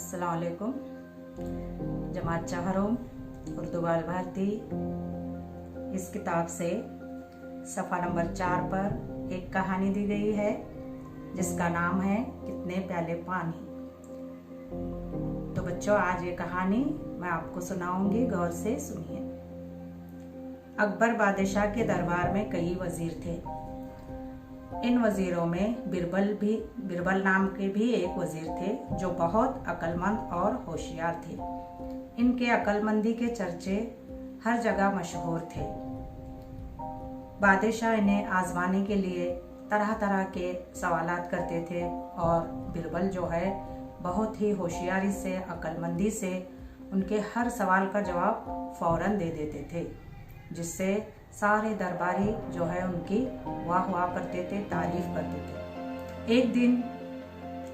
अस्सलाम वालेकुम। जमात चहरों उर्दू बाल भारती इस किताब से सफ़ा नंबर 4 पर एक कहानी दी गई है जिसका नाम है कितने प्याले पानी। तो बच्चों, आज ये कहानी मैं आपको सुनाऊंगी, गौर से सुनिए। अकबर बादशाह के दरबार में कई वजीर थे। इन वजीरों में बिरबल नाम के भी एक वजीर थे जो बहुत अक्लमंद और होशियार थे। इनके अक्लमंदी के चर्चे हर जगह मशहूर थे। बादशाह इन्हें आजमाने के लिए तरह तरह के सवालात करते थे और बिरबल जो है बहुत ही होशियारी से, अक्लमंदी से उनके हर सवाल का जवाब फौरन दे देते थे, जिससे सारे दरबारी जो है उनकी वाह करते थे, तारीफ करते थे। एक दिन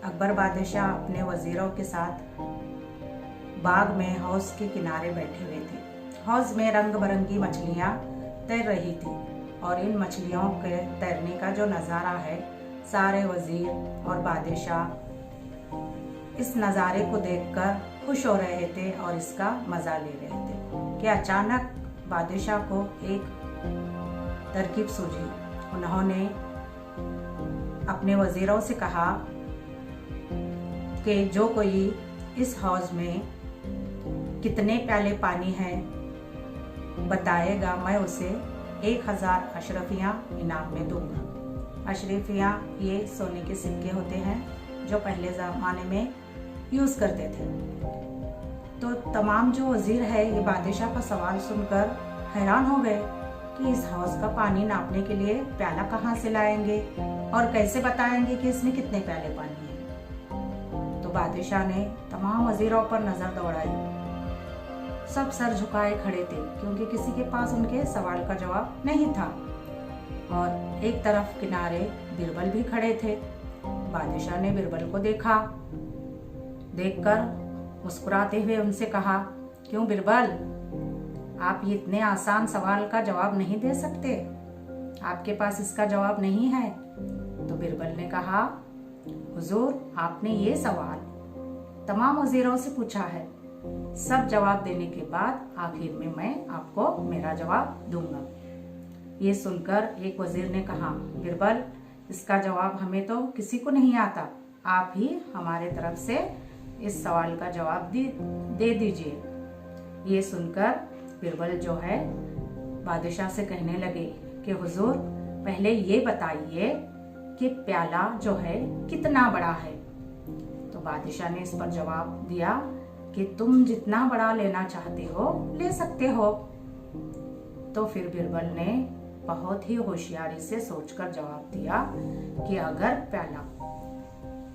अकबर बादशाह अपने वजीरों के साथ बाग में हौज के किनारे बैठे हुए थे। हौज में रंग बिरंगी मछलियां तैर रही थी और इन मछलियों के तैरने का जो नज़ारा है, सारे वजीर और बादशाह इस नज़ारे को देखकर खुश हो रहे थे और इसका मजा ले रहे थे कि अचानक बादशाह को एक तरकीब सूझी। उन्होंने अपने वजीरों से कहा कि जो कोई इस हौज में कितने प्याले पानी है बताएगा, मैं उसे 1000 अशरफियाँ इनाम में दूंगा। अशरफियाँ ये सोने के सिक्के होते हैं जो पहले ज़माने में यूज़ करते थे। तो तमाम जो वजीर है ये बादशाह का सवाल सुनकर हैरान हो गए कि इस हौज का पानी नापने के लिए प्याला कहाँ से लाएंगे और कैसे बताएंगे कि इसमें कितने प्याले पानी है। तो बादशाह ने तमाम वजीरों पर नजर दौड़ाई। सब सर झुकाए खड़े थे क्योंकि किसी के पास उनके सवाल का जवाब नहीं था। और एक तरफ किनारे बिरबल भी खड़े थे। बादशाह ने बिरबल को देखा। देखकर मुस्कुराते हुए उनसे कहा, क्यों बिरबल, आप ये इतने आसान सवाल का जवाब नहीं दे सकते? आपके पास इसका जवाब नहीं है? तो बिरबल ने कहा, हुजूर, आपने ये सवाल तमाम वजीरों से पूछा है। सब जवाब देने के बाद आखिर में मैं आपको मेरा जवाब दूंगा। ये सुनकर एक वजीर ने कहा, बिरबल, इसका जवाब हमें तो किसी को नहीं आता, आप ही हमारे तरफ से इस सवाल का जवाब दे दीजिए। ये सुनकर बिरबल जो है बादशाह से कहने लगे कि हुजूर, पहले ये बताइए कि प्याला जो है कितना बड़ा है। तो बादशाह ने इस पर जवाब दिया कि तुम जितना बड़ा लेना चाहते हो ले सकते हो। तो फिर बिरबल ने बहुत ही होशियारी से सोचकर जवाब दिया कि अगर प्याला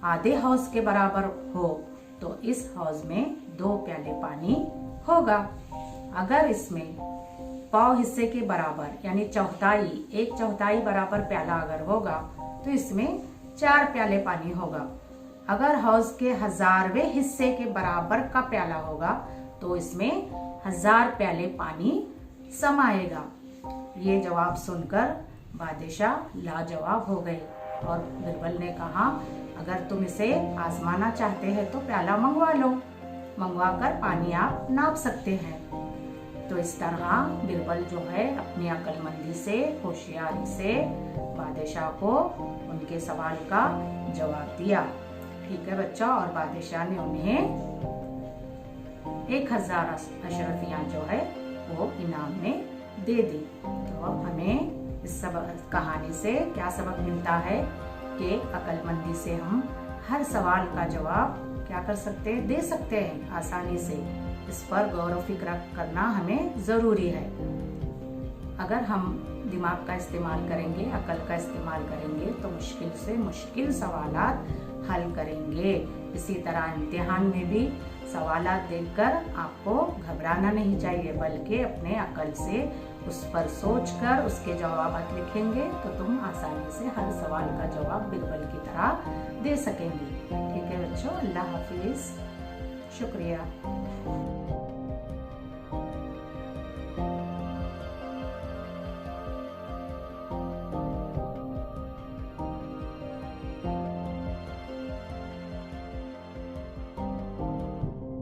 आधे हौज के बराबर हो तो इस हौज में 2 प्याले पानी होगा। अगर इसमें पाव हिस्से के बराबर यानी चौथाई, 1/4 बराबर प्याला अगर होगा तो इसमें 4 प्याले पानी होगा। अगर हौज के 1000वें हिस्से के बराबर का प्याला होगा तो इसमें 1000 प्याले पानी समाएगा। ये जवाब सुनकर बादशाह लाजवाब हो गए और बिरबल ने कहा, अगर तुम इसे आजमाना चाहते हैं तो प्याला मंगवा लो, मंगवा कर पानी आप नाप सकते हैं। तो इस तरह बिरबल जो है अपनी अक्लमंदी से, होशियारी से बादशाह को उनके सवाल का जवाब दिया। ठीक है बच्चों, और बादशाह ने उन्हें 1000 अशरफियाँ जो है वो इनाम में दे दी। तो अब हमें इस कहानी से क्या सबक मिलता है कि अक्लमंदी से हम हर सवाल का जवाब क्या कर सकते हैं, दे सकते हैं आसानी से। इस पर गौर व फिक्र करना हमें जरूरी है। अगर हम दिमाग का इस्तेमाल करेंगे, अकल का इस्तेमाल करेंगे तो मुश्किल से मुश्किल सवालात हल करेंगे। इसी तरह इम्तिहान में भी सवालात देखकर आपको घबराना नहीं चाहिए, बल्कि अपने अकल से उस पर सोचकर उसके जवाब लिखेंगे तो तुम आसानी से हर सवाल का जवाब बिरबल की तरह दे सकेंगे। ठीक है बच्चों, अल्लाह हाफिज, शुक्रिया।